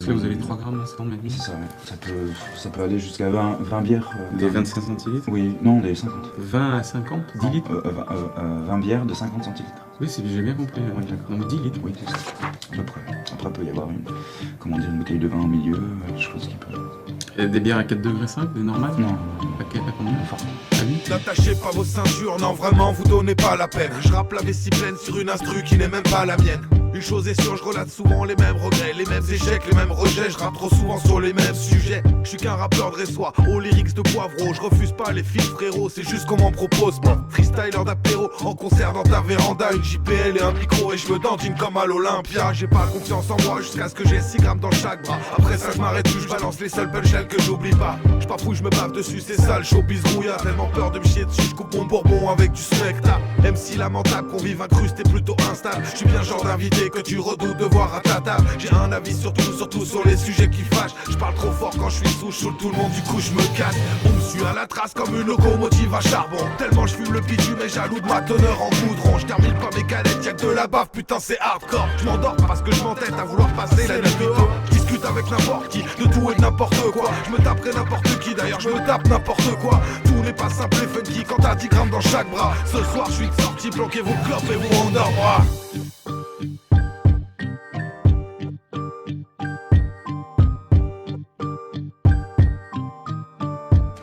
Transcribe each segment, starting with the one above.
Parce que vous avez 3 grammes dans le C'est ça, ouais. Ça peut aller jusqu'à 20 bières. Des 25 centilitres. Oui, non, des 50. 20 à 50, 10 litres. 20 bières de 50 centilitres. Oui, j'ai bien compris. Oui, d'accord. Donc 10 litres. Oui, c'est ça. À peu près. Après, il peut y avoir une bouteille de vin au milieu, des choses qui peuvent... Et des bières à 4 degrés 5, des normales? Non. À combien? Fort. À 8? N'attachez pas vos ceintures, non vraiment vous donnez pas la peine. Je rappe la vessie pleine sur une instru qui n'est même pas la mienne. Une chose est sûre, je relate souvent les mêmes regrets, les mêmes échecs, les mêmes rejets. Je rappe trop souvent sur les mêmes sujets. Je suis qu'un rappeur dressois, aux lyrics de poivreau. Je refuse pas les fils frérot, c'est juste qu'on m'en propose pas. Freestyler d'apéro, en concert dans ta véranda. Une JPL et un micro et je me dandine comme à l'Olympia. J'ai pas confiance en moi jusqu'à ce que j'ai 6 grammes dans chaque bras. Après ça je m'arrête plus, je balance les seuls punchlines que j'oublie pas. Je papouille, je me bave dessus, c'est ça le showbiz rouilla. Tellement peur de me chier dessus, je coupe mon bourbon avec du spectacle. MC lamentable, qu'on vive incrusté plutôt instable. Je suis bien le genre d'invité que tu redoutes de voir à ta table. J'ai un avis surtout sur les sujets qui fâchent. Je parle trop fort quand je suis sous, je saoule tout le monde, du coup je me casse. On me suit à la trace comme une locomotive à charbon. Tellement je fume le bitume et jaloux de ma teneur en goudron. Je termine pas mes canettes, y'a que de la bave, putain c'est hardcore. Je m'endors parce que je m'entête à vouloir passer la nuit dehors. Je discute avec n'importe qui, de tout et de n'importe quoi. Je me taperai n'importe qui, d'ailleurs je me tape n'importe quoi. Tout n'est pas simple et funky quand t'as 10 grammes dans chaque bras. Ce soir je suis de sortie, planquez vos clopes et vous endormera.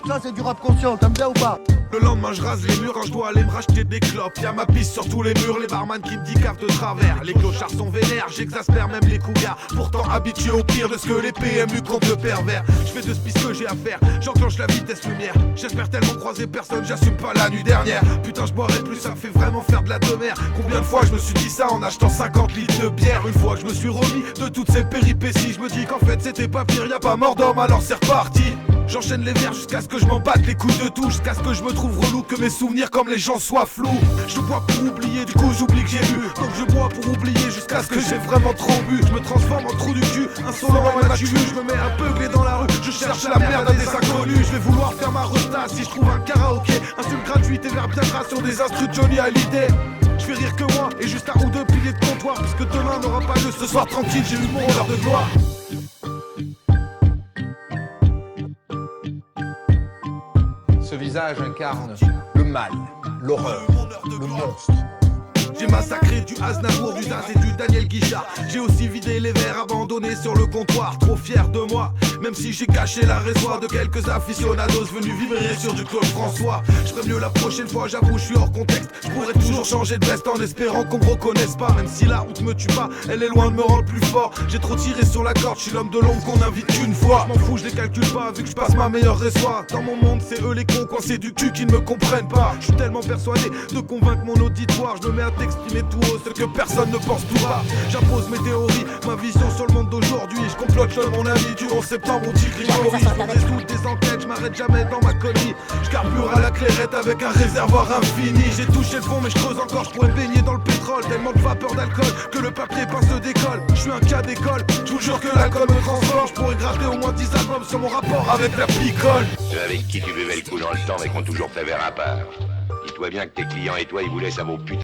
Ça c'est du rap conscient, t'aimes bien ou pas? Le lendemain je rase les murs quand je dois aller me racheter des clopes. Y'a ma piste sur tous les murs, les barman qui me dicavent de travers. Les clochards sont vénères, j'exaspère même les cougars. Pourtant habitué au pire de ce que les PMU comptent de pervers. Je fais de ce piste que j'ai à faire, j'enclenche la vitesse lumière. J'espère tellement croiser personne, j'assume pas la nuit dernière. Putain je boirais plus, ça me fait vraiment faire de la demeure. Combien de fois je me suis dit ça en achetant 50 litres de bière. Une fois que je me suis remis de toutes ces péripéties, je me dis qu'en fait c'était pas pire, y'a pas mort d'homme alors c'est reparti. J'enchaîne les vers jusqu'à ce que je m'en batte les coups de touche, jusqu'à ce que je me trouve relou, que mes souvenirs comme les gens soient flous. Je bois pour oublier, du coup j'oublie que j'ai bu. Donc je bois pour oublier jusqu'à ce que j'ai vraiment trop bu. Je me transforme en trou du cul, insolent et matu. Je me mets un beugler dans la rue, je cherche la merde à des inconnus. Je vais vouloir faire ma resta si je trouve un karaoké. Insulte gratuite et vers bien gras sur des instrus de Johnny Hallyday. Je fais rire que moi et juste un ou deux piliers de comptoir, puisque demain n'aura pas lieu. Ce soir tranquille, j'ai eu mon heure de gloire. Ce visage incarne le mal, l'horreur, le monstre. J'ai massacré du Aznavour, du Zaz et du Daniel Guichard. J'ai aussi vidé les verres abandonnés sur le comptoir. Trop fier de moi, même si j'ai caché la raison de quelques aficionados venus vibrer sur du Claude François. Je ferai mieux la prochaine fois, j'avoue, je suis hors contexte. Je pourrais toujours changer de veste en espérant qu'on me reconnaisse pas. Même si la honte me tue pas, elle est loin de me rendre plus fort. J'ai trop tiré sur la corde, je suis l'homme de l'ombre qu'on invite qu'une fois. Je m'en fous, je les calcule pas, vu que je passe ma meilleure résoie. Dans mon monde, c'est eux les cons coincés du cul qui ne me comprennent pas. Je suis tellement persuadé de convaincre mon auditoire. Je me mets à exprimer tout haut ce que personne ne pense tout bas. J'impose mes théories, ma vision sur le monde d'aujourd'hui. Je complote comme mon ami du 11 septembre au Tigre Grigori. Je fais des enquêtes, je m'arrête jamais dans ma connerie. Je carbure à la clairette avec un réservoir infini. J'ai touché le fond mais je creuse encore, je pourrais baigner dans le pétrole. Tellement de vapeur d'alcool que le papier pince de décolle. Je suis un cas d'école, je vous jure que l'alcool me transforme. Je pourrais gratter au moins 10 albums sur mon rapport avec la picole. Ceux avec qui tu buvais le coup dans le temps mais qui ont toujours ta verre à part. Dis-toi bien que tes clients et toi ils vous laissent à vos putains.